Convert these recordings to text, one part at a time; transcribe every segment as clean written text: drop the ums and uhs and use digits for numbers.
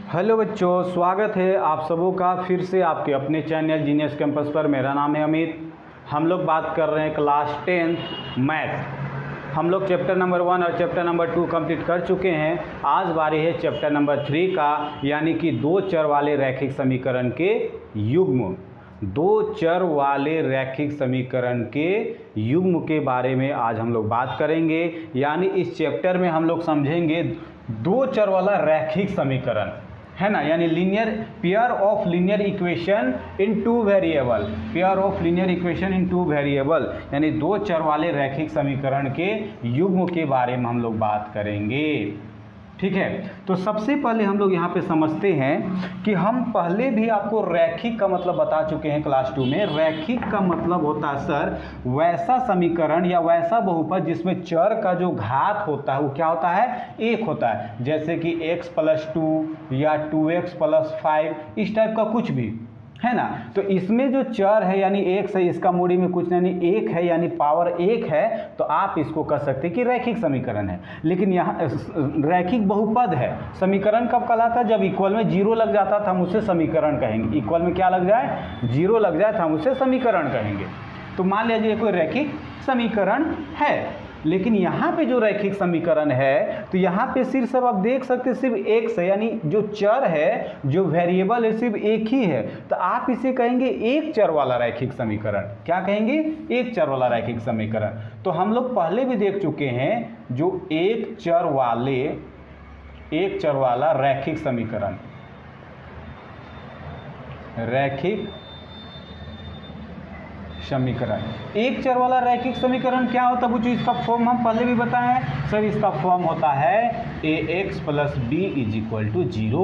Hello बच्चों, स्वागत है आप सबों का फिर से आपके अपने चैनल जीनियस कैंपस पर। मेरा नाम है अमित। हम लोग बात कर रहे हैं क्लास 10 मैथ। हम लोग चैप्टर नंबर 1 और चैप्टर नंबर 2 कंप्लीट कर चुके हैं। आज बारी है चैप्टर नंबर 3 का, यानी कि दो चर वाले रैखिक समीकरण के युग्म। दो चर वाले रैखिक समीकरण के युग्म के बारे में आज हम लोग बात करेंगे। यानी इस चैप्टर में हम लोग समझेंगे दो चर वाला रैखिक समीकरण, है ना, यानी linear pair of linear equation in two variable. Pair of linear equation in two variable यानी दो चर वाले रैखिक समीकरण के युग्म के बारे में हम लोग बात करेंगे। ठीक है, तो सबसे पहले हम लोग यहाँ पे समझते हैं कि हम पहले भी आपको रैखिक का मतलब बता चुके हैं क्लास 2 में। रैखिक का मतलब होता है सर वैसा समीकरण या वैसा बहुपद जिसमें चर का जो घात होता है वो क्या होता है, एक होता है। जैसे कि x + 2 या 2x + 5, इस टाइप का कुछ भी, है ना। तो इसमें जो चर है यानी एक से इसका मूडी में कुछ यानी एक है, यानी पावर एक है, तो आप इसको कह सकते हैं कि रैखिक समीकरण है। लेकिन यहाँ रैखिक बहुपद है। समीकरण कब कहलाता है, जब इक्वल में जीरो लग जाता था हम उसे समीकरण कहेंगे। इक्वल में क्या लग जाए, जीरो लग जाए तो हम उसे समीकरण कहेंगे। तो मान लीजिए कोई रैखिक समीकरण है। लेकिन यहाँ पे जो रैखिक समीकरण है तो यहाँ पे सिर्फ आप देख सकते हैं सिर्फ एक से, यानी जो चर है जो वेरिएबल है सिर्फ एक ही है, तो आप इसे कहेंगे एक चर वाला रैखिक समीकरण। क्या कहेंगे, एक चर वाला रैखिक समीकरण। तो हम लोग पहले भी देख चुके हैं जो एक चर वाला रैखिक समीकरण, रैखिक समीकरण, एक चर वाला रैखिक समीकरण क्या होता है बच्चों, इसका फॉर्म हम पहले भी बताए हैं सर। इसका फॉर्म होता है ax + b = 0।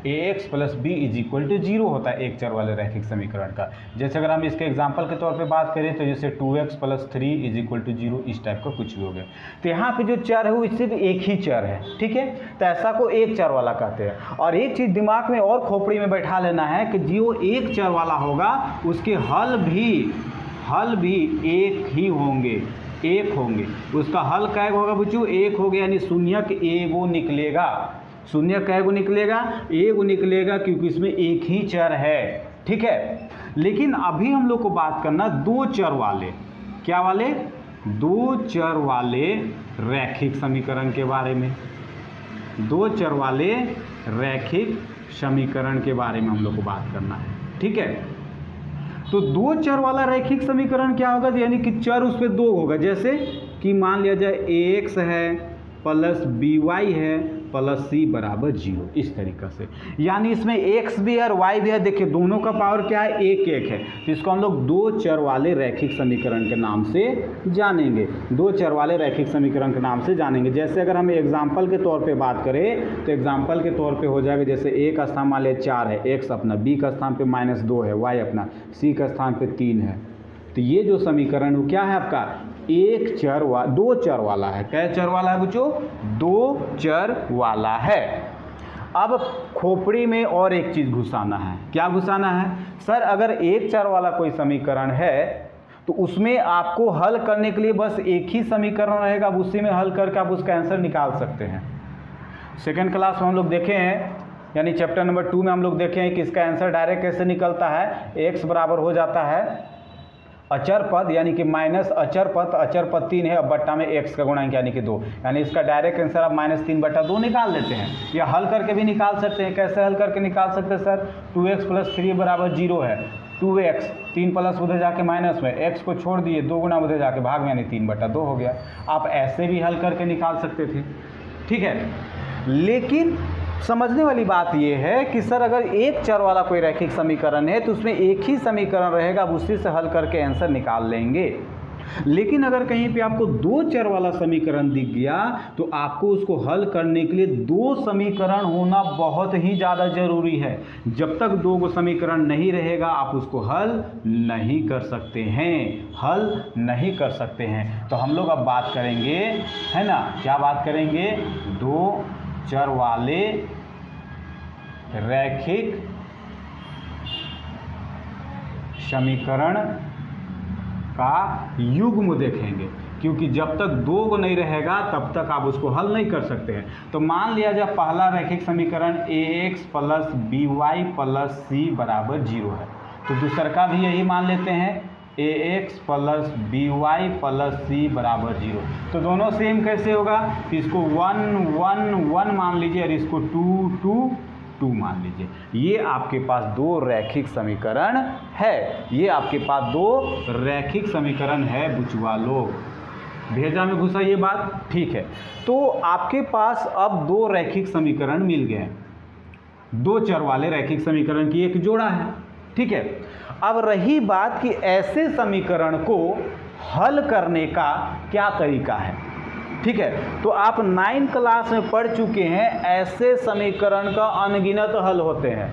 ax + b = 0 होता है एक चर वाले रैखिक समीकरण का। जैसे अगर हम इसके एग्जांपल के तौर पे बात करें तो जैसे 2x + 3 = 0, इस टाइप का कुछ भी हो गया। तो यहाँ पे जो चर है वो सिर्फ एक ही चर है, ठीक है। तो ऐसा को एक चर वाला कहते हैं। और एक चीज़ दिमाग में और खोपड़ी में बैठा लेना है कि जो एक चर वाला होगा उसके हल भी एक ही होंगे, एक होंगे। उसका हल कैगो होगा बच्चों, एक हो गया, यानी शून्यक एगो निकलेगा। शून्य कैगो निकलेगा, एगो निकलेगा, क्योंकि इसमें एक ही चर है, ठीक है। लेकिन अभी हम लोग को बात करना दो चर वाले, क्या वाले, दो चर वाले रैखिक समीकरण के बारे में। दो चर वाले रैखिक समीकरण के बारे में हम लोग को बात करना है, ठीक है। तो दो चर वाला रैखिक समीकरण क्या होगा, यानी कि चर उस पर दो होगा। जैसे कि मान लिया जाए ax है + by है + c = 0, इस तरीक़े से। यानी इसमें x भी है और y भी है। देखिए दोनों का पावर क्या है, एक एक है। तो इसको हम लोग दो चर वाले रैखिक समीकरण के नाम से जानेंगे, दो चर वाले रैखिक समीकरण के नाम से जानेंगे। जैसे अगर हम एग्जाम्पल के तौर पे बात करें तो एग्जाम्पल के तौर पे हो जाएगा, जैसे a का स्थान मान लिया 4 है, x अपना, b का स्थान पे -2 है, y अपना, c का स्थान पे 3 है। तो ये जो समीकरण वो क्या है आपका, एक चर दो चर वाला है। कै चर वाला है बच्चों, दो चर वाला है। अब खोपड़ी में और एक चीज़ घुसाना है। क्या घुसाना है सर, अगर एक चर वाला कोई समीकरण है तो उसमें आपको हल करने के लिए बस एक ही समीकरण रहेगा, अब उसी में हल करके आप उसका आंसर निकाल सकते हैं। सेकेंड क्लास में हम लोग देखे हैं, यानी चैप्टर नंबर 2 में हम लोग देखे हैं कि इसका आंसर डायरेक्ट कैसे निकलता है। x बराबर हो जाता है अचर पद, यानी कि माइनस अचर पद 3 है, अब बट्टा में x का गुणांक यानी कि 2, यानी इसका डायरेक्ट आंसर आप -3/2 निकाल लेते हैं। या हल करके भी निकाल सकते हैं। कैसे हल करके निकाल सकते हैं सर, 2x + 3 = 0 है, 2x 3 प्लस उधर जाके माइनस में, x को छोड़ दिए, 2 गुना उधर जाके भाग में, यानी 3/2 हो गया। आप ऐसे भी हल करके निकाल सकते थे, ठीक है। लेकिन समझने वाली बात यह है कि सर अगर एक चर वाला कोई रैखिक समीकरण है तो उसमें एक ही समीकरण रहेगा, अब उसी से हल करके आंसर निकाल लेंगे। लेकिन अगर कहीं पे आपको दो चर वाला समीकरण दिख गया तो आपको उसको हल करने के लिए दो समीकरण होना बहुत ही ज़्यादा जरूरी है। जब तक दो समीकरण नहीं रहेगा आप उसको हल नहीं कर सकते हैं, हल नहीं कर सकते हैं। तो हम लोग अब बात करेंगे, है ना, क्या बात करेंगे, दो चर वाले रैखिक समीकरण का युग्म देखेंगे। क्योंकि जब तक 2 को नहीं रहेगा तब तक आप उसको हल नहीं कर सकते हैं। तो मान लिया जाए पहला रैखिक समीकरण ax plus by plus c बराबर 0 है, तो दूसरा का भी यही मान लेते हैं ax plus by plus c बराबर 0। तो दोनों सेम कैसे होगा, इसको 1 1 1 मान लीजिए और इसको 2 2 2 मान लीजिए। ये आपके पास 2 रैखिक समीकरण है, ये आपके पास 2 रैखिक समीकरण है बुचवा लोग। भेजा में घुसा ये बात, ठीक है। तो आपके पास अब 2 रैखिक समीकरण मिल गए, 2 चर वाले रैखिक समीकरण की एक जोड़ा है, ठीक है। अब रही बात कि ऐसे समीकरण को हल करने का क्या तरीका है, ठीक है। तो आप 9 क्लास में पढ़ चुके हैं, ऐसे समीकरण का अनगिनत हल होते हैं,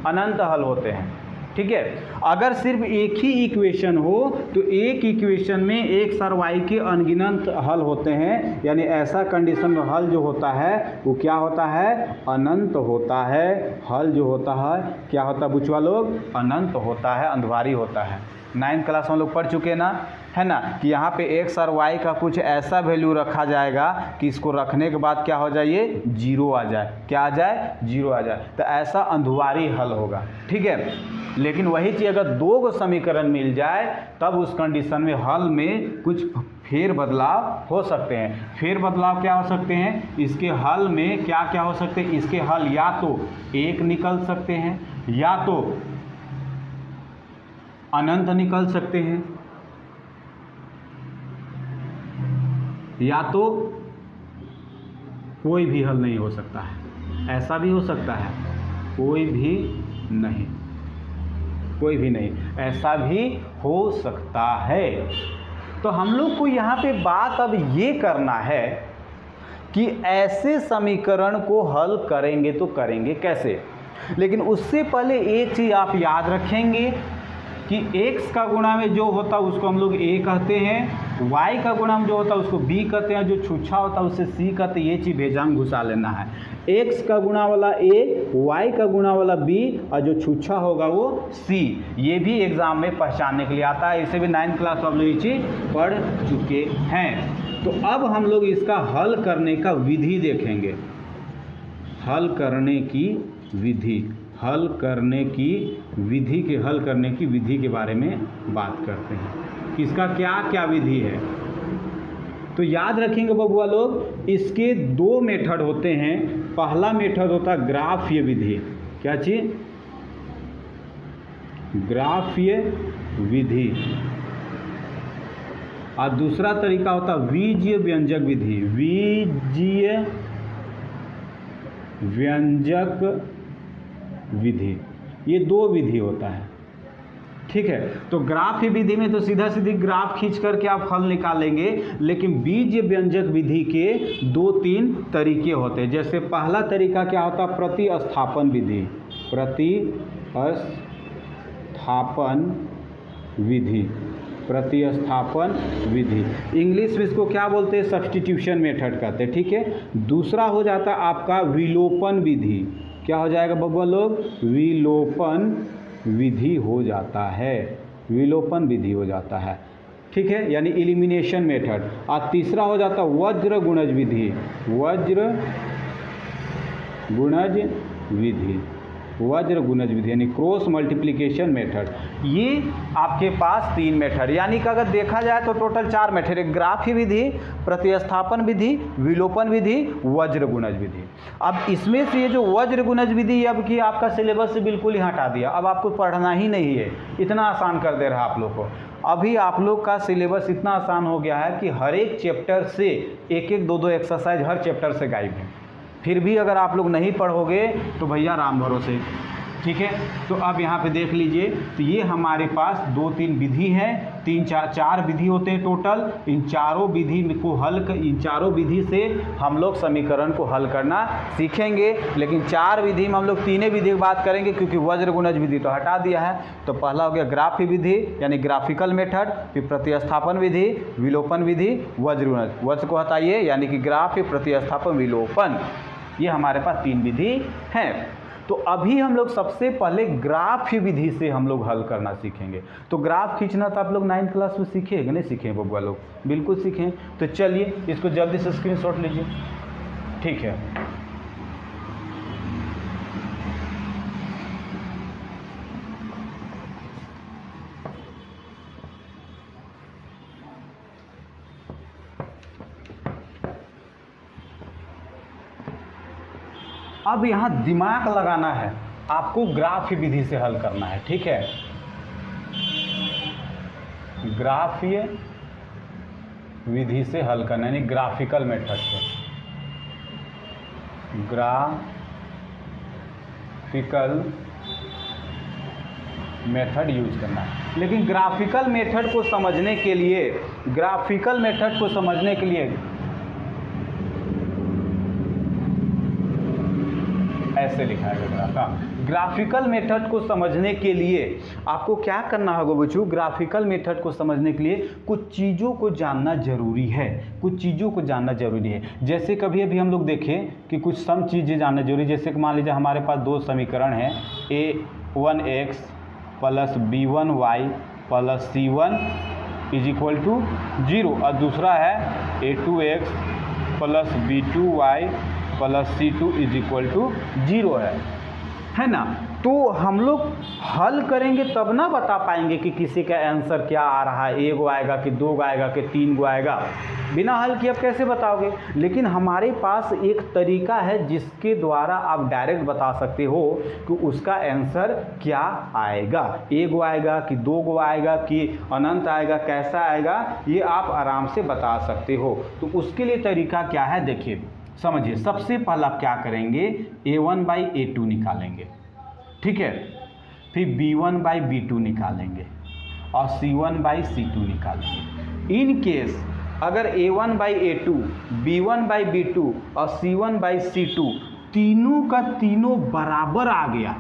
अनंत हल होते हैं, ठीक है। अगर सिर्फ एक ही इक्वेशन हो तो एक इक्वेशन में एक सर वाई के अनगिनत हल होते हैं, यानी ऐसा कंडीशन में हल जो होता है वो क्या होता है, अनंत होता है। हल जो होता है क्या होता है बुचवा लोग, अनंत होता है, अंधवारी होता है। 9 क्लास में लोग पढ़ चुके ना, है ना, कि यहाँ पे एक्स और वाई का कुछ ऐसा वैल्यू रखा जाएगा कि इसको रखने के बाद क्या हो जाए, ये 0 आ जाए, क्या आ जाए, 0 आ जाए। तो ऐसा अंधवारी हल होगा, ठीक है। लेकिन वही चीज़ अगर 2 समीकरण मिल जाए तब उस कंडीशन में हल में कुछ फेर बदलाव हो सकते हैं। फेर बदलाव क्या हो सकते हैं, इसके हल में क्या क्या हो सकते हैं, इसके हल या तो 1 निकल सकते हैं, या तो अनंत निकल सकते हैं, या तो कोई भी हल नहीं हो सकता है। ऐसा भी हो सकता है कोई भी नहीं, कोई भी नहीं, ऐसा भी हो सकता है। तो हम लोग को यहाँ पे बात अब ये करना है कि ऐसे समीकरण को हल करेंगे तो करेंगे कैसे। लेकिन उससे पहले एक चीज़ आप याद रखेंगे कि x का गुणा में जो होता है उसको हम लोग a कहते हैं, y का गुणा में जो होता है उसको b कहते हैं, जो छुच्छा होता है उससे c कहते हैं। ये चीज़ भेजा में घुसा लेना है, x का गुणा वाला a, y का गुणा वाला b और जो छुच्छा होगा वो c। ये भी एग्जाम में पहचानने के लिए आता है, इसे भी 9 क्लास हम लोग ये चीज़ पढ़ चुके हैं। तो अब हम लोग इसका हल करने का विधि देखेंगे, हल करने की विधि, हल करने की विधि के हल करने की विधि के बारे में बात करते हैं कि इसका क्या क्या विधि है। तो याद रखेंगे बबुआ लोग, इसके 2 मेथड होते हैं। पहला मेथड होता है ग्राफीय विधि, क्या चीज, ग्राफीय विधि। और दूसरा तरीका होता है बीजीय व्यंजक विधि, बीजीय व्यंजक विधि। ये 2 विधि होता है, ठीक है। तो ग्राफ विधि में तो सीधा सीधी ग्राफ खींच करके आप हल निकालेंगे, लेकिन बीजीय व्यंजक विधि के 2-3 तरीके होते हैं। जैसे पहला तरीका क्या होता है, प्रतिस्थापन विधि, प्रतिस्थापन विधि, प्रतिस्थापन विधि। इंग्लिश में इसको क्या बोलते हैं, सब्स्टिट्यूशन मेथड कहते हैं, ठीक है। दूसरा हो जाता है आपका विलोपन विधि, क्या हो जाएगा बबुआ लोग, विलोपन विधि हो जाता है, विलोपन विधि हो जाता है, ठीक है, यानी एलिमिनेशन मेथड। और तीसरा हो जाता है वज्र गुणज विधि, वज्र गुणज विधि, वज्र गुणज विधि यानी क्रॉस मल्टीप्लिकेशन मेथड। ये आपके पास 3 मेथड, यानी कि अगर देखा जाए तो टोटल 4 मेथड है, ग्राफीय विधि, प्रतिस्थापन विधि, विलोपन विधि, वज्र गुणज विधि। अब इसमें से ये जो वज्र गुणज विधि अब की आपका सिलेबस से बिल्कुल ही हटा दिया, अब आपको पढ़ना ही नहीं है, इतना आसान कर दे रहा आप लोग को। अभी आप लोग का सिलेबस इतना आसान हो गया है कि हर एक चैप्टर से 1-1 2-2 एक्सरसाइज हर चैप्टर से गायब है। फिर भी अगर आप लोग नहीं पढ़ोगे तो भैया राम भरोसे, ठीक है। तो अब यहाँ पे देख लीजिए, तो ये हमारे पास 2-3 विधि है, 3-4 विधि होते हैं टोटल। इन चारों विधि को इन चारों विधि से हम लोग समीकरण को हल करना सीखेंगे। लेकिन 4 विधि में हम लोग 3 विधि की बात करेंगे, क्योंकि वज्र गुणज विधि तो हटा दिया है। तो पहला हो गया ग्राफीय विधि यानी ग्राफिकल मेथड, फिर प्रतिस्थापन विधि, विलोपन विधि, वज्र गुणज। वज्र को हटाइए यानी कि ग्राफ, प्रतिस्थापन, विलोपन, ये हमारे पास 3 विधि हैं। तो अभी हम लोग सबसे पहले ग्राफ विधि से हम लोग हल करना सीखेंगे। तो ग्राफ खींचना तो आप लोग 9th क्लास में सीखे कि नहीं सीखे बबुआ लोग? बिल्कुल सीखें। तो चलिए इसको जल्दी से स्क्रीनशॉट लीजिए, ठीक है। अब यहाँ दिमाग लगाना है, आपको ग्राफ विधि से हल करना है, ठीक है। ग्राफीय विधि से हल करना है, यानी ग्राफिकल मेथड से, ग्राफिकल मेथड यूज करना है। लेकिन ग्राफिकल मेथड को समझने के लिए, ऐसे लिखा है ग्राफिकल मेथड को समझने के लिए आपको क्या करना होगा बच्चों? ग्राफिकल मेथड को समझने के लिए कुछ चीज़ों को जानना जरूरी है, जैसे कभी अभी हम लोग देखें कि कुछ सम चीज़ें जानना जरूरी, जैसे कि मान लीजिए हमारे पास दो समीकरण हैं, a1x plus b1y plus c1 is equal to 0 और दूसरा है a2x plus b2y plus c2 is equal to 0 है ना। तो हम लोग हल करेंगे तब ना बता पाएंगे कि किसी का आंसर क्या आ रहा है, 1 आएगा कि 2 आएगा कि 3 आएगा। बिना हल किए आप कैसे बताओगे? लेकिन हमारे पास एक तरीका है जिसके द्वारा आप डायरेक्ट बता सकते हो कि उसका आंसर क्या आएगा, 1 आएगा कि 2 आएगा कि अनंत आएगा, कैसा आएगा, ये आप आराम से बता सकते हो। तो उसके लिए तरीका क्या है, देखिए समझिए। सबसे पहला आप क्या करेंगे, a1/a2 निकालेंगे, ठीक है। फिर b1/b2 निकालेंगे और c1/c2 निकालेंगे। इन केस अगर a1/a2, b1/b2 और c1/c2 तीनों का तीनों बराबर आ गया,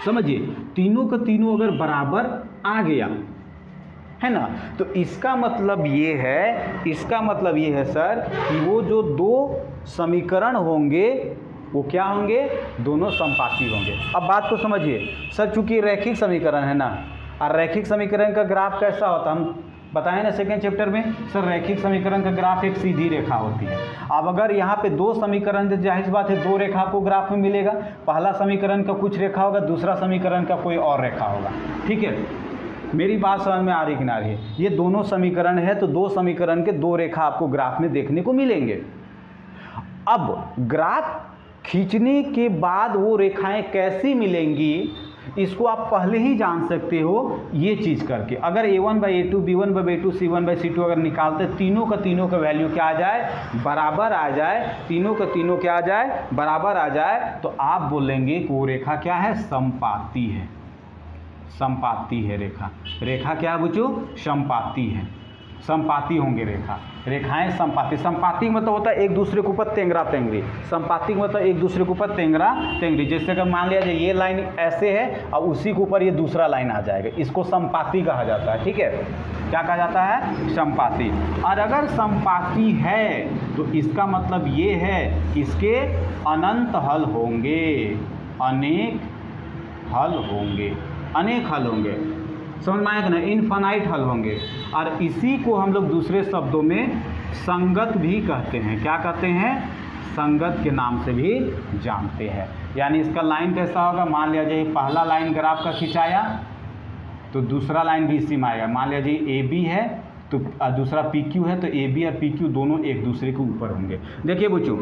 समझिए, तीनों का तीनों अगर बराबर आ गया है ना, तो इसका मतलब ये है सर कि वो जो दो समीकरण होंगे वो क्या होंगे, दोनों समपाती होंगे। अब बात को समझिए सर, चूंकि रैखिक समीकरण है ना, और रैखिक समीकरण का ग्राफ कैसा होता है, हम बताएं ना सेकेंड चैप्टर में सर, रैखिक समीकरण का ग्राफ एक सीधी रेखा होती है। अब अगर यहाँ पे दो समीकरण, तो जाहिर बात है दो रेखा को ग्राफ में मिलेगा, पहला समीकरण का कुछ रेखा होगा, दूसरा समीकरण का कोई और रेखा होगा, ठीक है। मेरी बात समझ में आ रही कि ना रही है? ये दोनों समीकरण है, तो दो समीकरण के दो रेखा आपको ग्राफ में देखने को मिलेंगे। अब ग्राफ खींचने के बाद वो रेखाएं कैसी मिलेंगी, इसको आप पहले ही जान सकते हो ये चीज़ करके। अगर a1/a2, b1/b2, c1/c2 अगर निकालते, तीनों का वैल्यू क्या आ जाए, बराबर आ जाए, तीनों का तीनों क्या आ जाए, बराबर आ जाए, तो आप बोलेंगे कि वो रेखा क्या है, समपाती है। समपाती है रेखा क्या है बच्चों, समपाती है, समपाती होंगे रेखाएं समपाती। समपाती मतलब होता है एक दूसरे के ऊपर तेंगरा तेंगरी, समपाती मतलब एक दूसरे के ऊपर तेंगरा तेंगरी। जैसे अगर मान लिया जाए ये लाइन ऐसे है और उसी के ऊपर ये दूसरा लाइन आ जाएगा, इसको समपाती कहा जाता है, ठीक है। क्या कहा जाता है, समपाती। और अगर समपाती है तो इसका मतलब ये है इसके अनंत हल होंगे, अनेक हल होंगे, समझ में आएगा ना, इनफाइनाइट हल होंगे। और इसी को हम लोग दूसरे शब्दों में संगत भी कहते हैं। क्या कहते हैं, संगत के नाम से भी जानते हैं। यानी इसका लाइन कैसा होगा, मान लिया जाए पहला लाइन ग्राफ का खिंचाया तो दूसरा लाइन भी इसी में आएगा। मान लिया जाए AB है तो दूसरा PQ है, तो AB और PQ दोनों एक दूसरे के ऊपर होंगे। देखिए बच्चों,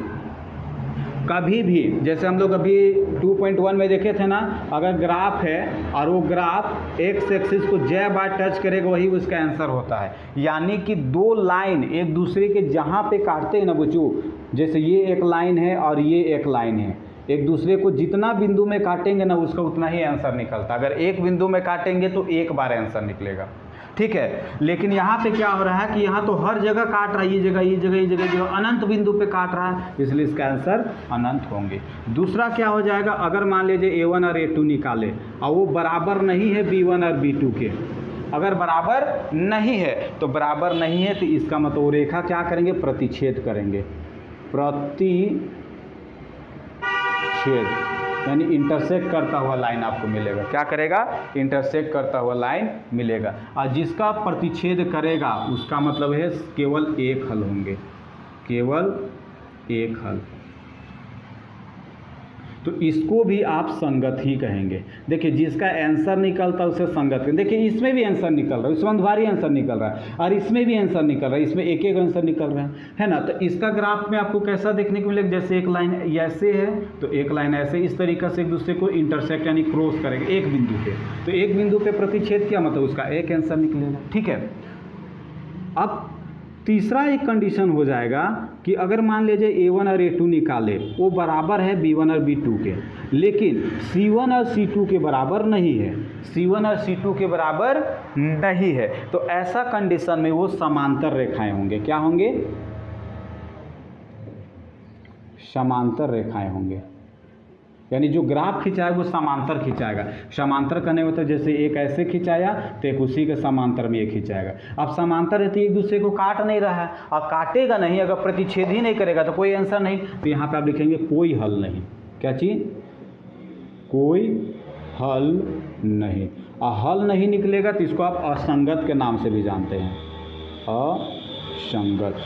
कभी भी जैसे हम लोग अभी 2.1 में देखे थे ना, अगर ग्राफ है और वो ग्राफ एक्स एक्सिस को जय बार टच करेगा वही उसका आंसर होता है। यानी कि दो लाइन एक दूसरे के जहाँ पे काटते हैं ना बच्चों, जैसे ये एक लाइन है और ये एक लाइन है, एक दूसरे को जितना बिंदु में काटेंगे ना उसका उतना ही आंसर निकलता है। अगर एक बिंदु में काटेंगे तो एक बार आंसर निकलेगा, ठीक है। लेकिन यहाँ पे क्या हो रहा है कि यहाँ तो हर जगह काट रहा है, ये जगह अनंत बिंदु पे काट रहा है, इसलिए इसका आंसर अनंत होंगे। दूसरा क्या हो जाएगा, अगर मान लीजिए A1 और A2 निकाले और वो बराबर नहीं है B1 और B2 के, अगर बराबर नहीं है तो इसका मतलब रेखा क्या करेंगे, प्रतिच्छेद करेंगे, प्रतिच्छेद। यानी इंटरसेक्ट करता हुआ लाइन आपको मिलेगा। क्या करेगा? इंटरसेक्ट करता हुआ लाइन मिलेगा। और जिसका प्रतिच्छेद करेगा उसका मतलब है केवल एक हल होंगे, केवल एक हल। तो इसको भी आप संगत ही कहेंगे। देखिए जिसका आंसर निकलता है उसे संगत। देखिए इसमें भी आंसर निकल रहा है, इसमें भारी आंसर निकल रहा है, और इसमें भी आंसर निकल रहा है, इसमें एक एक आंसर निकल रहा है ना। तो इसका ग्राफ में आपको कैसा देखने को मिलेगा? जैसे एक लाइन ऐसे है तो एक लाइन ऐसे, इस तरीके से एक दूसरे को इंटरसेक्ट यानी क्रॉस करेगा एक बिंदु पे। तो एक बिंदु पे प्रतिच्छेद किया मतलब उसका एक आंसर निकलेगा। ठीक है। अब तीसरा एक कंडीशन हो जाएगा कि अगर मान लीजिए A1 और A2 निकाले, वो बराबर है B1 और B2 के, लेकिन C1 और C2 के बराबर नहीं है, C1 और C2 के बराबर नहीं है, तो ऐसा कंडीशन में वो समांतर रेखाएं होंगे। क्या होंगे? समांतर रेखाएं होंगे। यानी जो ग्राफ खिंचाएगा वो समांतर खिंचाएगा। समांतर करने में तो जैसे एक ऐसे खिंचाया तो एक उसी के समांतर में एक खिंचाएगा। अब समांतर रहती है, एक दूसरे को काट नहीं रहा है, और काटेगा नहीं, अगर प्रतिच्छेद ही नहीं करेगा तो कोई आंसर नहीं। तो यहाँ पे आप लिखेंगे कोई हल नहीं। क्या चीज़? कोई हल नहीं। और हल नहीं निकलेगा तो इसको आप असंगत के नाम से भी जानते हैं, असंगत।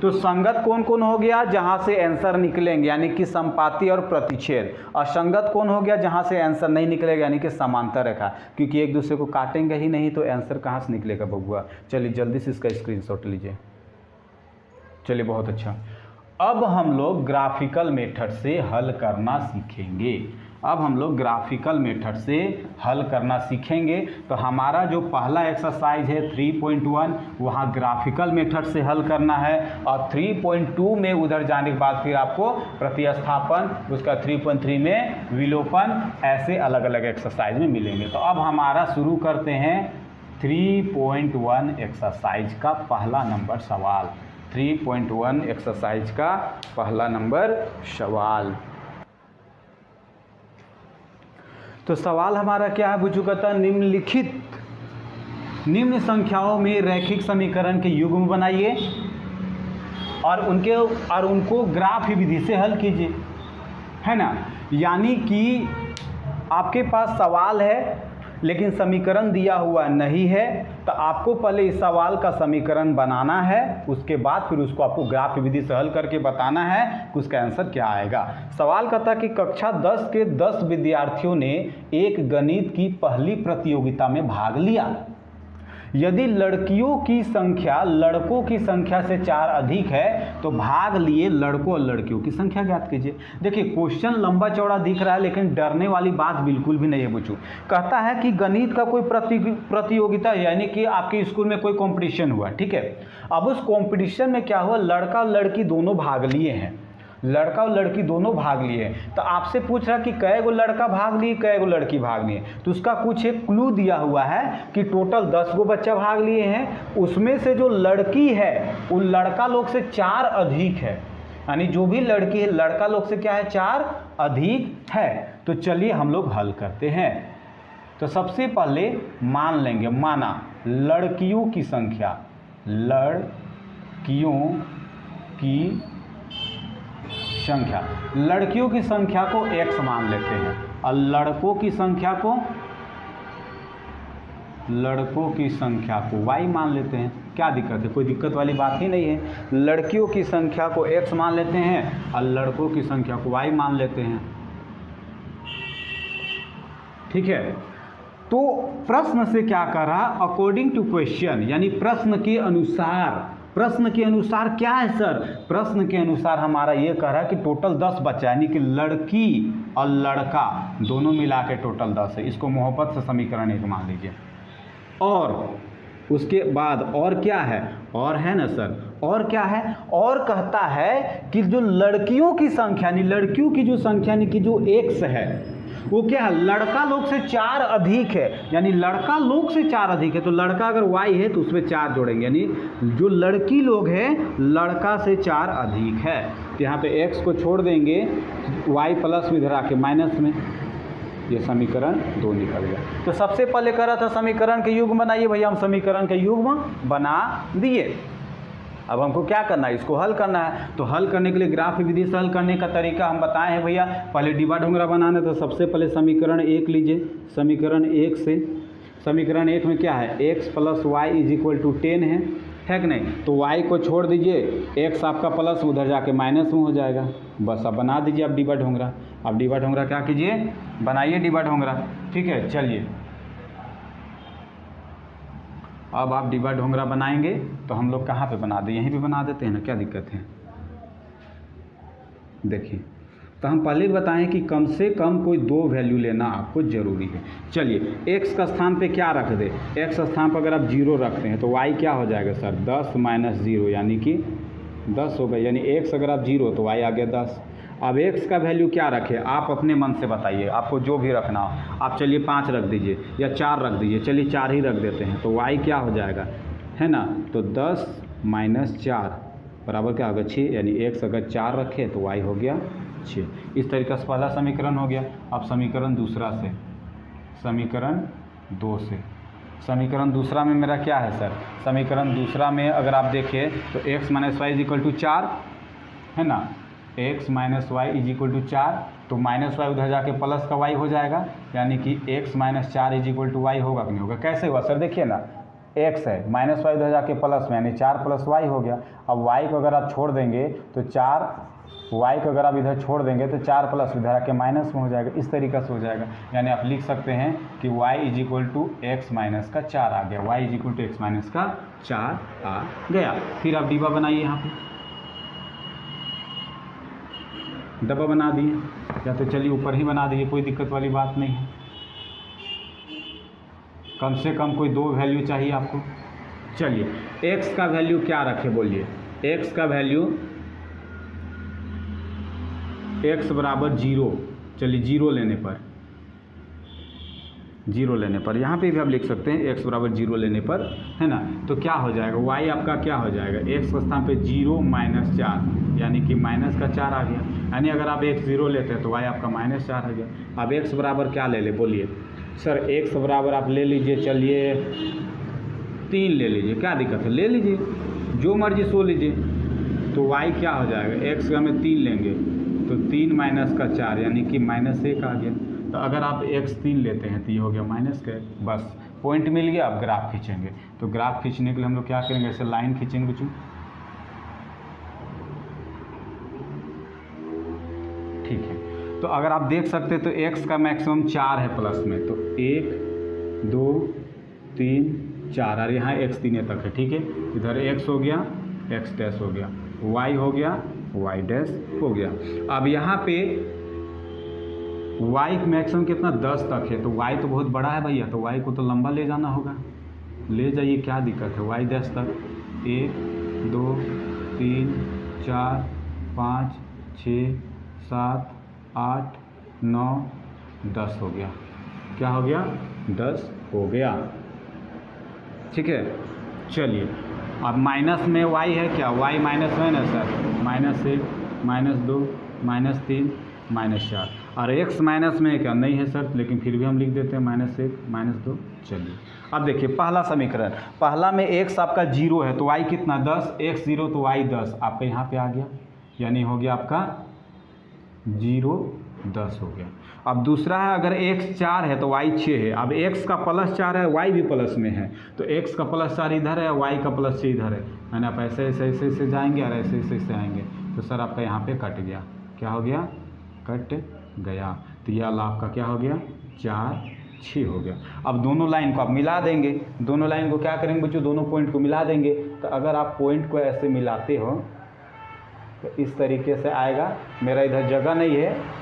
तो संगत कौन कौन हो गया? जहां से आंसर निकलेंगे यानी कि संपाती और प्रतिच्छेद। असंगत कौन हो गया? जहां से आंसर नहीं निकलेगा यानी कि समांतर रेखा, क्योंकि एक दूसरे को काटेंगे ही नहीं तो आंसर कहां से निकलेगा बबुआ? चलिए जल्दी से इसका स्क्रीनशॉट लीजिए। चलिए बहुत अच्छा। अब हम लोग ग्राफिकल मेथड से हल करना सीखेंगे। अब हम लोग ग्राफिकल मेथड से हल करना सीखेंगे। तो हमारा जो पहला एक्सरसाइज है 3.1 वहाँ ग्राफिकल मेथड से हल करना है, और 3.2 में उधर जाने के बाद फिर आपको प्रतिस्थापन, उसका 3.3 में विलोपन, ऐसे अलग अलग एक्सरसाइज में मिलेंगे। तो अब हमारा शुरू करते हैं 3.1 एक्सरसाइज का पहला नंबर सवाल। 3.1 एक्सरसाइज का पहला नंबर सवाल। तो सवाल हमारा क्या है बुझू? कहता निम्नलिखित निम्न संख्याओं में रैखिक समीकरण के युग्म बनाइए और उनको ग्राफ विधि से हल कीजिए, है ना। यानी कि आपके पास सवाल है लेकिन समीकरण दिया हुआ नहीं है, तो आपको पहले इस सवाल का समीकरण बनाना है, उसके बाद फिर उसको आपको ग्राफ विधि से हल करके बताना है कि उसका आंसर क्या आएगा। सवाल कहता कि कक्षा 10 के 10 विद्यार्थियों ने एक गणित की पहली प्रतियोगिता में भाग लिया। यदि लड़कियों की संख्या लड़कों की संख्या से 4 अधिक है तो भाग लिए लड़कों और लड़कियों की संख्या ज्ञात कीजिए। देखिए क्वेश्चन लंबा चौड़ा दिख रहा है लेकिन डरने वाली बात बिल्कुल भी नहीं है बच्चों। कहता है कि गणित का कोई प्रतियोगिता यानी कि आपके स्कूल में कोई कंपटीशन हुआ, ठीक है। अब उस कंपटीशन में क्या हुआ, लड़का और लड़की दोनों भाग लिए हैं, लड़का और लड़की दोनों भाग लिए। तो आपसे पूछ रहा कि कै गो लड़का भाग लिए, कै गो लड़की भाग लिए। तो उसका कुछ एक क्लू दिया हुआ है कि टोटल 10 गो बच्चा भाग लिए हैं, उसमें से जो लड़की है वो लड़का लोग से 4 अधिक है, यानी जो भी लड़की है लड़का लोग से क्या है 4 अधिक है। तो चलिए हम लोग हल करते हैं। तो सबसे पहले मान लेंगे, माना लड़कियों की संख्या, लड़कियों की संख्या, लड़कियों की संख्या को x मान लेते हैं और लड़कों की संख्या को y मान लेते हैं। क्या दिक्कत है? कोई दिक्कत वाली बात ही नहीं है। लड़कियों की संख्या को x मान लेते हैं और लड़कों की संख्या को y मान लेते हैं, ठीक है। तो प्रश्न से क्या कर रहा, अकॉर्डिंग टू क्वेश्चन, यानी प्रश्न के अनुसार। प्रश्न के अनुसार क्या है सर? प्रश्न के अनुसार हमारा ये कह रहा है कि टोटल 10 बच्चा, यानी कि लड़की और लड़का दोनों मिला के टोटल 10 है। इसको मोहब्बत से समीकरण 1 मान लीजिए। और उसके बाद और क्या है? और है ना सर, और क्या है? और कहता है कि जो लड़कियों की संख्या, यानी लड़कियों की जो संख्या, यानी कि जो x है वो क्या है, लड़का लोग से 4 अधिक है, यानी लड़का लोग से 4 अधिक है। तो लड़का अगर y है तो उसमें 4 जोड़ेंगे, यानी जो लड़की लोग है लड़का से 4 अधिक है। तो यहाँ पे x को छोड़ देंगे, y प्लस में इधर आके माइनस में, ये समीकरण 2 निकल गया। तो सबसे पहले कह रहा था समीकरण के युग्म बनाइए, भैया हम समीकरण के युग्म बना दिए। अब हमको क्या करना है, इसको हल करना है। तो हल करने के लिए ग्राफ विधि से हल करने का तरीका हम बताए हैं भैया। पहले डिवा ढोंगरा बनाना है तो सबसे पहले समीकरण 1 लीजिए। समीकरण 1 से, समीकरण 1 में क्या है, x + y = 10 है कि नहीं। तो y को छोड़ दीजिए, x आपका प्लस उधर जाके माइनस में हो जाएगा। बस अब बना दीजिए आप डिवा ढोंगरा। अब डिवा ढोंगरा क्या कीजिए, बनाइए डिवा ढोंगरा। ठीक है, चलिए अब आप डिवा ढोंगरा बनाएंगे तो हम लोग कहाँ पे बना दें, यहीं पे बना देते हैं ना, क्या दिक्कत है। देखिए, तो हम पहले बताएं कि कम से कम कोई 2 वैल्यू लेना आपको ज़रूरी है। चलिए, x का स्थान पे क्या रख दे, x स्थान पर अगर आप 0 रखते हैं तो y क्या हो जाएगा सर, 10 - 0 यानी कि 10 हो गया। यानी x अगर आप 0 तो y आ गया 10। अब x का वैल्यू क्या रखें, आप अपने मन से बताइए, आपको जो भी रखना हो। आप चलिए 5 रख दीजिए या 4 रख दीजिए, चलिए 4 ही रख देते हैं। तो y क्या हो जाएगा, है ना। तो 10 - 4 बराबर क्या होगा, 6। यानी x अगर 4 रखे तो y हो गया 6। इस तरीके से पहला समीकरण हो गया। अब समीकरण दूसरा से, समीकरण 2 से, समीकरण दूसरा में मेरा क्या है सर, समीकरण दूसरा में अगर आप देखें तो x - y = 4 है ना। x - y = 4, तो माइनस वाई उधर जाके प्लस का y हो जाएगा। यानी कि x - 4 = y होगा कि नहीं होगा। कैसे हुआ सर, देखिए ना, x है, माइनस वाई उधर जाके प्लस में, यानी 4 + y हो गया। अब y को अगर आप छोड़ देंगे तो 4, y को अगर आप इधर छोड़ देंगे तो 4 प्लस इधर आके माइनस में हो जाएगा। इस तरीक़े से हो जाएगा। यानी आप लिख सकते हैं कि y = x - 4 आ गया, y = x - 4 आ गया। फिर आप डिब्बा बनाइए, यहाँ पे डब्बा बना दिए, या तो चलिए ऊपर ही बना दिए, कोई दिक्कत वाली बात नहीं है। कम से कम कोई 2 वैल्यू चाहिए आपको। चलिए x का वैल्यू क्या रखे, बोलिए। x का वैल्यू x = 0। चलिए 0 लेने पर, 0 लेने पर यहाँ पे भी आप लिख सकते हैं x = 0 लेने पर, है ना। तो क्या हो जाएगा, y आपका क्या हो जाएगा, x के स्थान पे 0 - 4 यानी कि -4 आ गया। यानी अगर आप x 0 लेते हैं तो y आपका -4 आ गया। अब x बराबर क्या ले ले, बोलिए सर। x बराबर आप ले लीजिए, चलिए 3 ले लीजिए, क्या दिक्कत है, ले लीजिए, जो मर्जी सो लीजिए। तो y क्या हो जाएगा, x का में 3 लेंगे तो 3 - 4 यानी कि -1 आ गया। तो अगर आप x 3 लेते हैं तो ये हो गया -1। बस पॉइंट मिल गया। अब ग्राफ खींचेंगे, तो ग्राफ खींचने के लिए हम लोग क्या करेंगे, ऐसे लाइन खींचेंगे बच्चों। ठीक है, तो अगर आप देख सकते हैं तो x का मैक्सिमम 4 है प्लस में, तो 1 2 3 4 और यहाँ x 3 तक है। ठीक है, इधर x हो गया, x डैश हो गया, y हो गया, y डैश हो गया। अब यहाँ पे y मैक्सिमम कितना 10 तक है, तो y तो बहुत बड़ा है भैया, तो y को तो लंबा ले जाना होगा। ले जाइए, क्या दिक्कत है, y डैश तक 1 2 3 4 5 6 7 8 9 10 हो गया। क्या हो गया, 10 हो गया। ठीक है, चलिए अब माइनस में y है क्या, y माइनस में है ना सर, -1 -2 -3 -4, और x माइनस में है क्या, नहीं है सर, लेकिन फिर भी हम लिख देते हैं -1 -2। चलिए अब देखिए पहला समीकरण, पहला में x आपका 0 है तो y कितना 10, x 0 तो y 10 आपका यहाँ पे आ गया, यानी हो गया आपका 0 10 हो गया। अब दूसरा है, अगर x 4 है तो y 6 है। अब x का +4 है, y भी प्लस में है, तो x का +4 इधर है, y का +6 इधर है। यानी आप ऐसे ऐसे ऐसे ऐसे जाएंगे और ऐसे ऐसे ऐसे आएंगे, तो सर आपका यहाँ पे कट गया, क्या हो गया, कट गया। तो यह वाला आपका क्या हो गया, 4 6 हो गया। अब दोनों लाइन को आप मिला देंगे, दोनों लाइन को क्या करेंगे बच्चों, दोनों पॉइंट को मिला देंगे। तो अगर आप पॉइंट को ऐसे मिलाते हो तो इस तरीके से आएगा। मेरा इधर जगह नहीं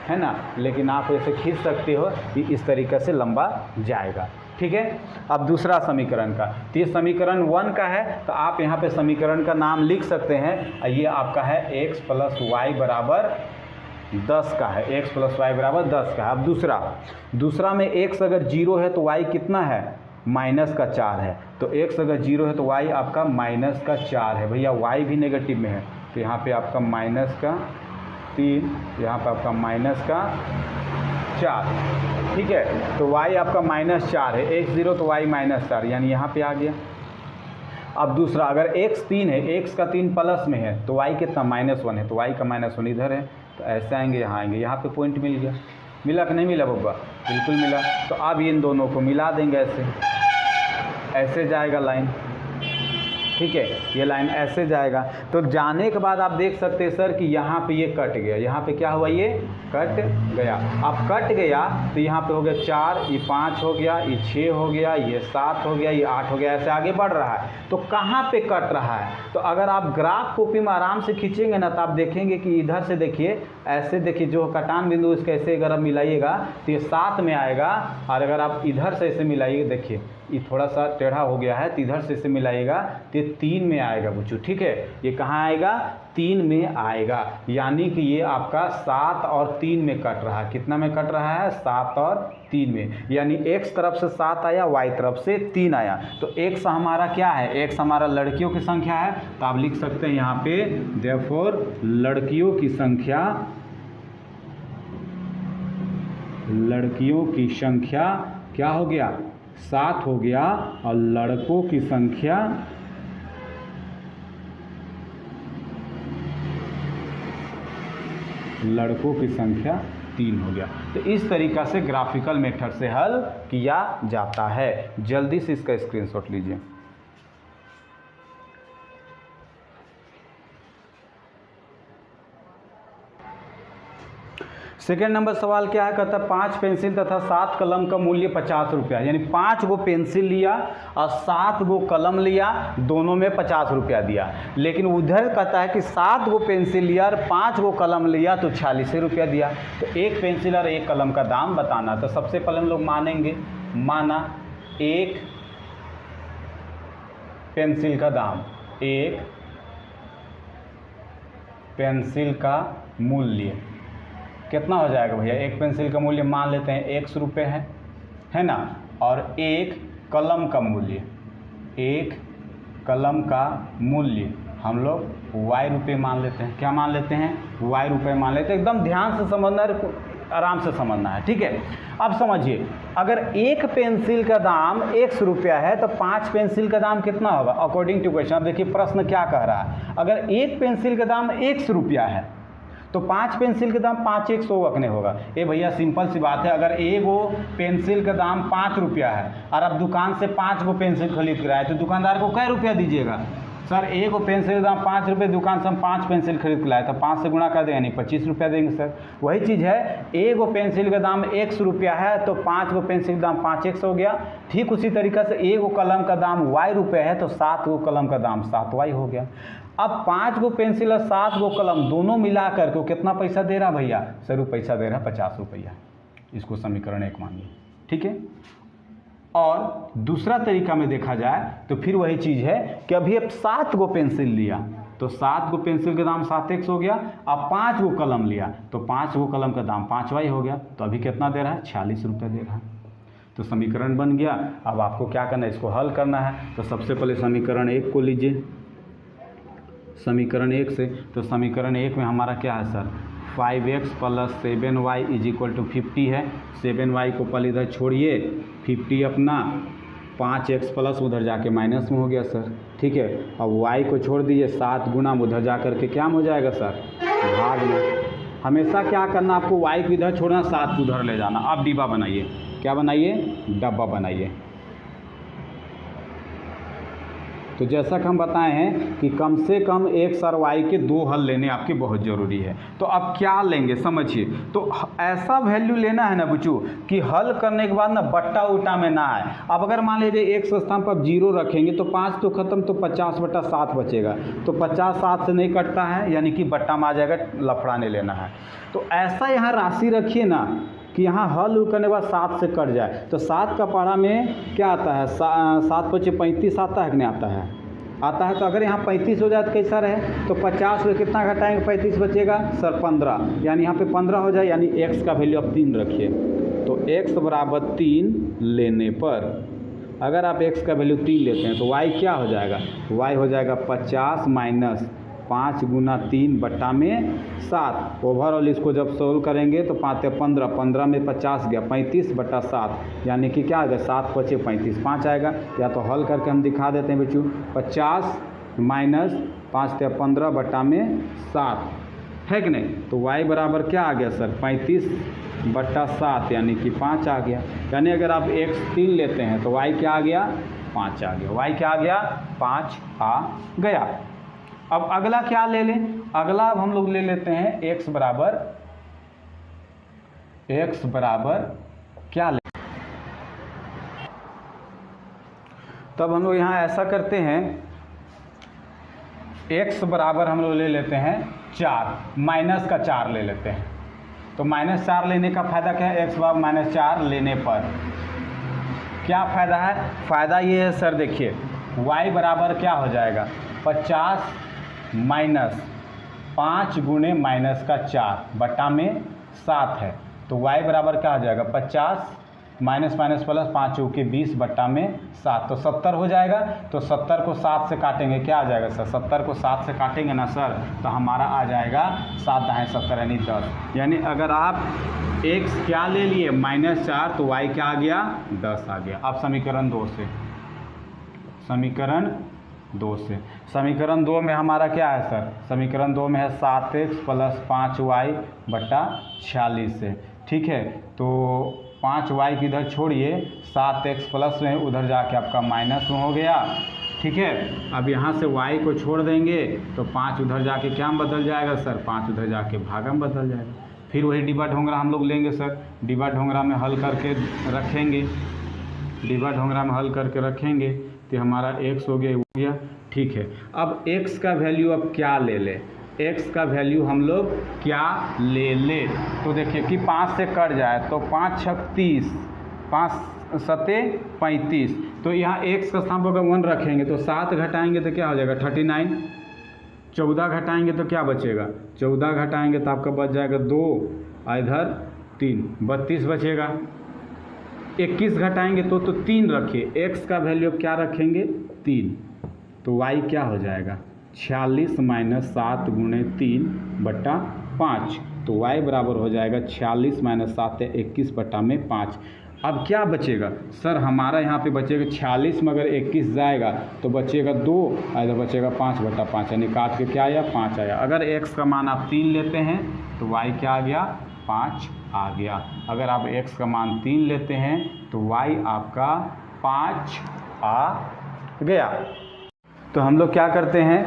है ना, लेकिन आप ऐसे खींच सकते हो कि इस तरीके से लंबा जाएगा। ठीक है, अब दूसरा समीकरण का, तो ये समीकरण 1 का है, तो आप यहाँ पे समीकरण का नाम लिख सकते हैं। ये आपका है x + y = 10 का है, x + y = 10 का है। अब दूसरा में x अगर 0 है तो y कितना है, -4 है। तो x अगर 0 है तो y आपका -4 है भैया, y भी नेगेटिव में है, तो यहाँ पे आपका -3, यहाँ पे आपका -4। ठीक है, तो y आपका -4 है, x 0 तो y -4, यानी यहाँ पे आ गया। अब दूसरा, अगर x 3 है, x का 3 प्लस में है तो y कितना -1 है, तो y का -1 इधर है, तो ऐसे आएंगे, यहाँ आएंगे, यहाँ पे पॉइंट मिल गया। मिला कि नहीं मिला बब्बा? बिल्कुल मिला। तो अब इन दोनों को मिला देंगे, ऐसे जाएगा लाइन, ठीक है, ये लाइन ऐसे जाएगा। तो जाने के बाद आप देख सकते हैं सर कि यहाँ पे ये कट गया, यहाँ पे क्या हुआ, ये कट गया। अब कट गया तो यहाँ पे हो गया 4, ये 5 हो गया, ये 6 हो गया, ये 7 हो गया, ये 8 हो गया, ऐसे आगे बढ़ रहा है। तो कहाँ पे कट रहा है? तो अगर आप ग्राफ कॉपी में आराम से खींचेंगे ना तो आप देखेंगे कि इधर से देखिए, ऐसे देखिए, जो कटान बिंदु इसके ऐसे अगर आप मिलाइएगा तो ये 7 में आएगा, और अगर आप इधर से ऐसे मिलाइएगा, देखिए ये थोड़ा सा टेढ़ा हो गया है, तो इधर से इसे मिलाइएगा तो ये 3 में आएगा बच्चों, ठीक है। ये कहाँ आएगा? 3 में आएगा, यानी कि ये आपका 7 और 3 में कट रहा है। कितना में कट रहा है? 7 और 3 में, यानी x तरफ से 7 आया, y तरफ से 3 आया। तो x हमारा क्या है? x हमारा लड़कियों की संख्या है, तो आप लिख सकते हैं यहाँ पे देयरफॉर लड़कियों की संख्या क्या हो गया? 7 हो गया, और लड़कों की संख्या लड़कों की संख्या 3 हो गया। तो इस तरीक़ा से ग्राफिकल मेथड से हल किया जाता है। जल्दी से इसका स्क्रीनशॉट लीजिए। सेकेंड नंबर सवाल क्या है? कहता है 5 पेंसिल तथा 7 कलम का मूल्य 50 रुपया, यानी 5 गो पेंसिल लिया और 7 गो कलम लिया, दोनों में 50 रुपया दिया। लेकिन उधर कहता है कि 7 गो पेंसिल लिया और 5 गो कलम लिया तो 46 रुपया दिया। तो एक पेंसिल और एक कलम का दाम बताना। तो सबसे पहले हम लोग मानेंगे, माना एक पेंसिल का दाम, एक पेंसिल का मूल्य कितना हो जाएगा भैया? एक पेंसिल का मूल्य मान लेते हैं 100 रुपये है ना, और एक कलम का मूल्य, एक कलम का मूल्य हम लोग y रुपये मान लेते हैं। क्या मान लेते हैं? y रुपये मान लेते हैं। एकदम ध्यान से समझना है, आराम से समझना है, ठीक है। अब समझिए, अगर एक पेंसिल का दाम 100 रुपया है तो 5 पेंसिल का दाम कितना होगा अकॉर्डिंग टू क्वेश्चन? अब देखिए प्रश्न क्या कह रहा है। अगर एक पेंसिल का दाम 100 रुपया है तो 5 पेंसिल के दाम 5 1 100 रखने होगा। ये भैया सिंपल सी बात है, अगर एक वो पेंसिल का दाम 5 रुपया है और आप दुकान से 5 गो पेंसिल खरीद कर आए तो दुकानदार को कै रुपया दीजिएगा? सर एक पेंसिल का दाम 5 रुपये, दुकान से हम 5 पेंसिल खरीद के लाए तो 5 से गुणा कर देंगे, यानी 25 रुपया देंगे सर। वही चीज़ है, एक गो पेंसिल का दाम 100 रुपया है तो 5 गो पेंसिल का दाम 5 100 हो गया। ठीक उसी तरीक़े से एक गो कलम का दाम y रुपये है तो 7 गो कलम का दाम 7y हो गया। अब 5 गो पेंसिल और 7 गो कलम दोनों मिला कर के कितना पैसा दे रहा भैया? सर वो पैसा दे रहा है 50 रुपया। इसको समीकरण 1 मानिए, ठीक है। और दूसरा तरीका में देखा जाए तो फिर वही चीज़ है कि अभी अब 7 गो पेंसिल लिया तो 7 गो पेंसिल का दाम 7x हो गया। अब 5 गो कलम लिया तो 5 गो कलम का दाम 5y हो गया। तो अभी कितना दे रहा है? 46 रुपये दे रहा है। तो समीकरण बन गया। अब आपको क्या करना है? इसको हल करना है। तो सबसे पहले समीकरण 1 को लीजिए, समीकरण 1 से। तो समीकरण 1 में हमारा क्या है सर? 5x + 7y = 50 है। 7y को पहले इधर छोड़िए, 50 अपना, 5x प्लस उधर जाके माइनस में हो गया सर, ठीक है। अब y को छोड़ दीजिए, 7 गुना उधर जा कर के क्या हो जाएगा सर? भाग में। हमेशा क्या करना आपको? y को इधर छोड़ना, 7 को उधर ले जाना। अब डिब्बा बनाइए। क्या बनाइए? डब्बा बनाइए। तो जैसा कि हम बताए हैं कि कम से कम एक सर y के 2 हल लेने आपके बहुत ज़रूरी है। तो अब क्या लेंगे समझिए। तो ऐसा वैल्यू लेना है ना बच्चों कि हल करने के बाद ना बट्टा उल्टा में ना आए। अब अगर मान लीजिए x स्थान पर 0 रखेंगे तो 5 तो खत्म, तो 50/7 बचेगा। तो 50 7 से नहीं कटता है, यानी कि बट्टा में आ जाएगा, लफड़ा नहीं लेना है। तो ऐसा यहाँ राशि रखिए ना कि यहाँ हल करने के बाद 7 से कट जाए। तो 7 का पढ़ा में क्या आता है? 7 × 5 = 35 आता है कि नहीं आता है? आता है। तो अगर यहाँ 35 हो जाए तो कैसा रहे? तो 50 में कितना घटाएंगे? 35 बचेगा सर 15, यानी यहाँ पे 15 हो जाए, यानी x का वैल्यू अब 3 रखिए। तो x = 3 लेने पर अगर आप x का वैल्यू 3 लेते हैं तो y क्या हो जाएगा? y हो जाएगा 50 - 5 गुना 3 बट्टा में 7। ओवरऑल इसको जब सोल्व करेंगे तो 5 15, 15 में 50 गया, 35 बट्टा 7 यानी कि क्या आएगा, 7 बचे 35, 5 आएगा। या तो हल करके हम दिखा देते हैं बच्चों, 50 माइनस 5 15 बट्टा में 7 है कि नहीं। तो y बराबर क्या आ गया सर, 35 बट्टा 7 यानी कि 5 आ गया। यानी अगर आप x 3 लेते हैं तो y क्या आ गया, 5 आ गया। y क्या आ गया, 5 आ गया। अब अगला क्या ले लें, अगला अब हम लोग ले लेते हैं x बराबर क्या ले, तब हम लोग यहाँ ऐसा करते हैं, x बराबर हम लोग ले लेते हैं 4, माइनस का 4 ले लेते हैं। तो -4 लेने का फ़ायदा क्या है, x बराबर -4 लेने पर क्या फ़ायदा है, फ़ायदा ये है सर, देखिए y बराबर क्या हो जाएगा, 50 माइनस 5 गुने माइनस का 4 बट्टा में 7 है। तो y बराबर क्या हो जाएगा, 50 माइनस माइनस प्लस 5 चौके 20 बट्टा में 7, तो 70 हो जाएगा। तो 70 को 7 से काटेंगे, क्या आ जाएगा सर, 70 को 7 से काटेंगे ना सर, तो हमारा आ जाएगा 7 दाएँ 70 यानी 10। यानी अगर आप x क्या ले लिए, -4, तो y क्या आ गया, 10 आ गया। अब समीकरण 2 में हमारा क्या है सर, समीकरण 2 में है 7x प्लस 5y बट्टा 46 है, ठीक है। तो 5y की इधर छोड़िए, 7x प्लस में उधर जाके आपका माइनस में हो गया, ठीक है। अब यहाँ से y को छोड़ देंगे तो 5 उधर जाके क्या में बदल जाएगा सर, 5 उधर जाके भागा में बदल जाएगा। फिर वही डिबा ढोंगरा हम लोग लेंगे सर, डिबा ढोंगरा में हल करके रखेंगे, तो हमारा x हो गया, ठीक है। अब x का वैल्यू अब क्या ले ले, x का वैल्यू हम लोग क्या ले तो देखिए कि 5 से कट जाए तो 5 छक 30, 5 सते 35, तो यहाँ x का स्थान पर 1 रखेंगे तो 7 घटाएंगे तो क्या हो जाएगा 39, 14 घटाएंगे तो क्या बचेगा, 14 घटाएंगे तो आपका बच जाएगा 2, इधर 3, 32 बचेगा। 21 घटाएंगे तो 3 रखिए, x का वैल्यू क्या रखेंगे 3, तो y क्या हो जाएगा 46 माइनस 7 गुणे 3 बट्टा 5, तो y बराबर हो जाएगा 46 माइनस 7 है 21 बट्टा में 5। अब क्या बचेगा सर, हमारा यहाँ पे बचेगा 46 में अगर 21 जाएगा तो बचेगा 2, इधर बचेगा 5 बट्टा 5, यानी काट के क्या आया 5 आया। अगर x का मान आप 3 लेते हैं तो y क्या आ गया 5 आ गया। अगर आप x का मान 3 लेते हैं तो y आपका 5 आ गया। तो हम लोग क्या करते हैं,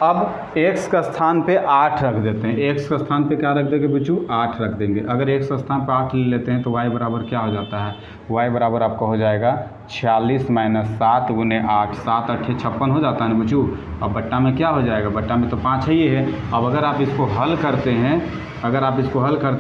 अब x का स्थान पे 8 रख देते हैं, x का स्थान पे क्या रख देंगे बच्चों 8 रख देंगे। अगर x का स्थान पे 8 ले लेते हैं तो y बराबर क्या हो जाता है, y बराबर आपका हो जाएगा 46 माइनस 7 गुने 8, 7 8 56 हो जाता है ना बच्चों। अब बट्टा में क्या हो जाएगा, बट्टा में तो 5 ही है। अब अगर आप इसको हल करते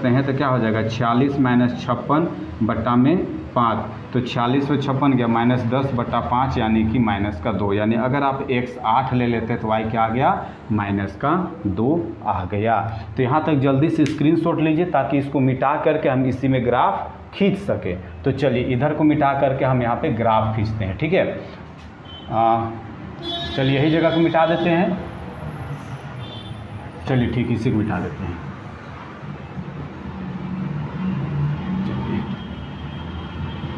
हैं, तो क्या हो जाएगा 46 माइनस 56 बट्टा में 5, तो 46 में 56 गया -10 बट्टा 5 यानी कि -2, यानी अगर आप x 8 ले लेते हैं तो y क्या आ गया -2 आ गया। तो यहाँ तक जल्दी से स्क्रीनशॉट लीजिए ताकि इसको मिटा करके हम इसी में ग्राफ खींच सके। तो चलिए इधर को मिटा करके हम यहाँ पे ग्राफ खींचते हैं, ठीक है। चलिए यही जगह को मिटा देते हैं, चलिए ठीक इसी को मिटा देते हैं।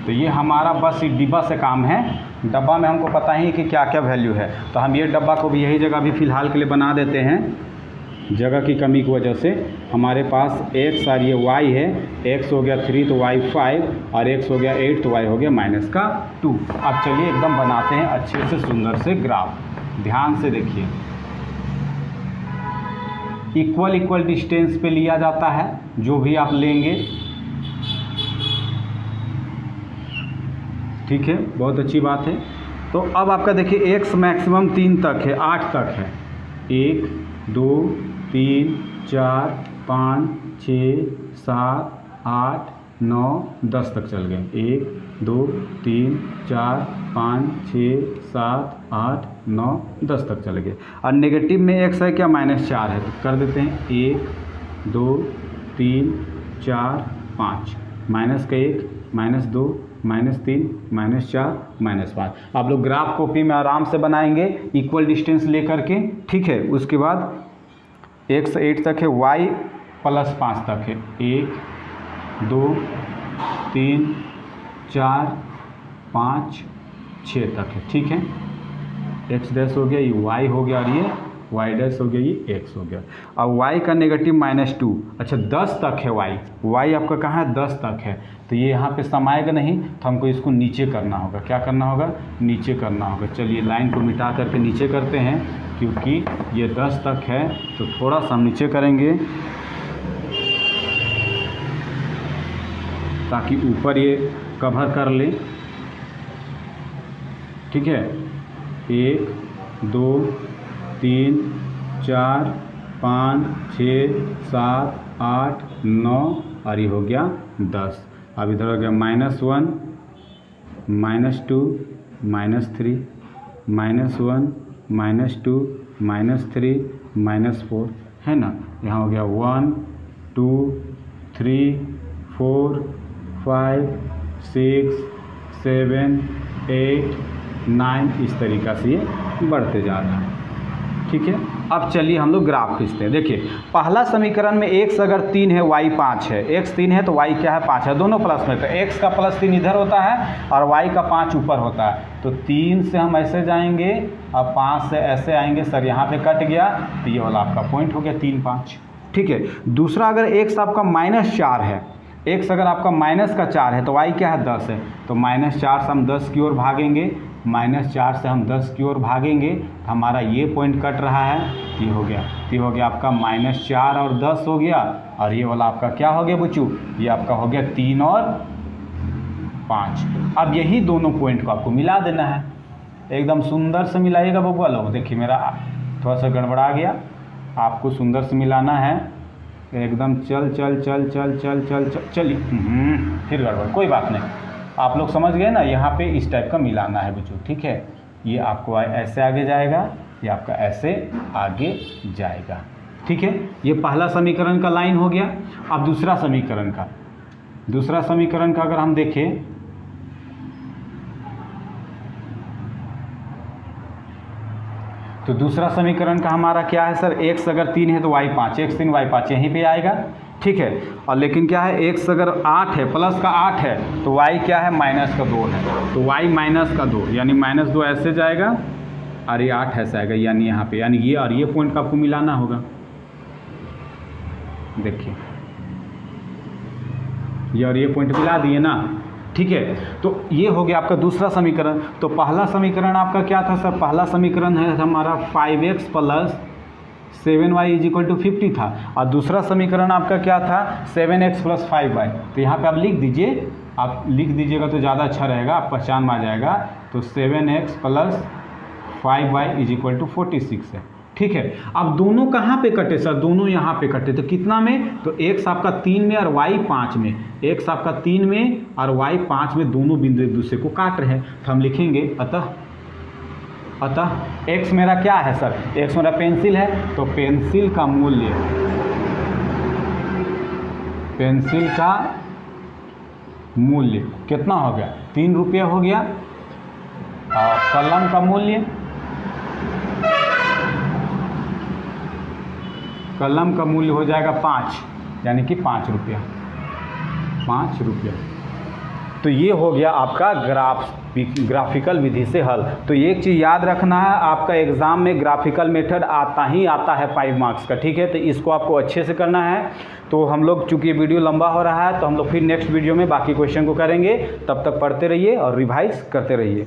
तो ये हमारा बस एक डिब्बा से काम है, डब्बा में हमको पता ही कि क्या क्या वैल्यू है, तो हम ये डब्बा को भी यही जगह भी फ़िलहाल के लिए बना देते हैं। जगह की कमी की वजह से हमारे पास x और ये y है, x हो गया 3 तो y 5 और x हो गया 8 तो y हो गया -2। अब चलिए एकदम बनाते हैं अच्छे से सुंदर से ग्राफ, ध्यान से देखिए। इक्वल डिस्टेंस पे लिया जाता है जो भी आप लेंगे, ठीक है, बहुत अच्छी बात है। तो अब आपका देखिए x मैक्सिमम 3 तक है, 8 तक है, 1 2 3 4 5 6 7 8 9 10 तक चल गए, 1 2 3 4 5 6 7 8 9 10 तक चल गए। और नेगेटिव में x है क्या -4 है, तो कर देते हैं 1 2 3 4 5, -1 -2 -3 -4 -5। आप लोग ग्राफ कॉपी में आराम से बनाएंगे इक्वल डिस्टेंस लेकर के, ठीक है। उसके बाद 1 से 8 तक है, y + 5 तक है, 1 2 3 4 5 6 तक है, ठीक है। x डैश हो गया, ये y हो गया और ये y डैश हो गया, ये x हो गया। अब y का नेगेटिव -2, अच्छा 10 तक है y आपका कहाँ है 10 तक है, तो ये यहाँ पे समाएगा नहीं, तो हमको इसको नीचे करना होगा। क्या करना होगा? नीचे करना होगा। चलिए लाइन को मिटा करके नीचे करते हैं, क्योंकि ये 10 तक है तो थोड़ा सा हम नीचे करेंगे ताकि ऊपर ये कवर कर ले, ठीक है। 1 2 3 4 5 6 7 8 9 और ये हो गया 10। अब इधर हो गया -1 -2 -3 -1 -2 -3 -4 है ना। यहाँ हो गया 1 2 3 4 5 6 7 8 9 इस तरीक़ा से ये बढ़ते जा रहा है, ठीक है। अब चलिए हम लोग ग्राफ खींचते हैं। देखिए पहला समीकरण में x अगर 3 है y 5 है, x 3 है तो y क्या है 5 है, दोनों प्लस में, तो x का +3 इधर होता है और y का 5 ऊपर होता है। तो 3 से हम ऐसे जाएंगे और 5 से ऐसे आएंगे, सर यहाँ पे कट गया तो ये वाला आपका पॉइंट हो गया 3 5, ठीक है। दूसरा अगर x आपका -4 है, x अगर आपका -4 है तो y क्या है 10 है, तो -4 से हम 10 की ओर भागेंगे, -4 से हम 10 की ओर भागेंगे, हमारा ये पॉइंट कट रहा है, ये हो गया, ये हो गया आपका -4 और 10 हो गया, और ये वाला आपका क्या हो गया बच्चों, ये आपका हो गया 3 और 5। अब यही दोनों पॉइंट को आपको मिला देना है, एकदम सुंदर से मिलाइएगा बबुआ लोग। देखिए मेरा थोड़ा सा गड़बड़ा गया, आपको सुंदर से मिलाना है एकदम, चलिए फिर गड़बड़, कोई बात नहीं, आप लोग समझ गए ना। यहाँ पे इस टाइप का मिलाना है बच्चों, ठीक है। ये आपको ऐसे आगे जाएगा, ये आपका ऐसे आगे जाएगा, ठीक है। ये पहला समीकरण का लाइन हो गया। अब दूसरा समीकरण का अगर हम देखें, तो दूसरा समीकरण का हमारा क्या है सर, x अगर 3 है तो y 5, x 3 y 5 यहीं पे आएगा, ठीक है। और लेकिन क्या है, x अगर 8 है, प्लस का 8 है, तो y क्या है -2 है, तो y -2 यानी -2 ऐसे जाएगा और ये 8 ऐसे आएगा, यानी यहाँ पे, यानी ये और ये पॉइंट का आपको मिलाना होगा। देखिए ये और ये पॉइंट मिला दिए ना, ठीक है। तो ये हो गया आपका दूसरा समीकरण। तो पहला समीकरण आपका क्या था सर, पहला समीकरण है हमारा 5x + 7y = 50 था, और दूसरा समीकरण आपका क्या था 7x + 5y। तो यहाँ पे आप लिख दीजिए, आप लिख दीजिएगा तो ज़्यादा अच्छा रहेगा, आप पहचान में आ जाएगा। तो 7x + 5y = 46 है, ठीक है। अब दोनों कहाँ पे कटे सर, दोनों यहाँ पे कटे, तो कितना में, तो x आपका 3 में और y 5 में, x आपका 3 में और y 5 में, दोनों बिंदु एक दूसरे को काट रहे हैं। तो हम लिखेंगे अतः x मेरा क्या है सर, x मेरा पेंसिल है, तो पेंसिल का मूल्य, पेंसिल का मूल्य कितना हो गया, 3 रुपये हो गया। और कलम का मूल्य, कलम का मूल्य हो जाएगा 5, यानी कि 5 रुपया, 5 रुपया। तो ये हो गया आपका ग्राफिकल विधि से हल। तो एक चीज़ याद रखना है, आपका एग्ज़ाम में ग्राफिकल मेथड आता है 5 मार्क्स का, ठीक है। तो इसको आपको अच्छे से करना है। तो हम लोग, चूँकि वीडियो लंबा हो रहा है, तो हम लोग फिर नेक्स्ट वीडियो में बाकी क्वेश्चन को करेंगे। तब तक पढ़ते रहिए और रिवाइज करते रहिए।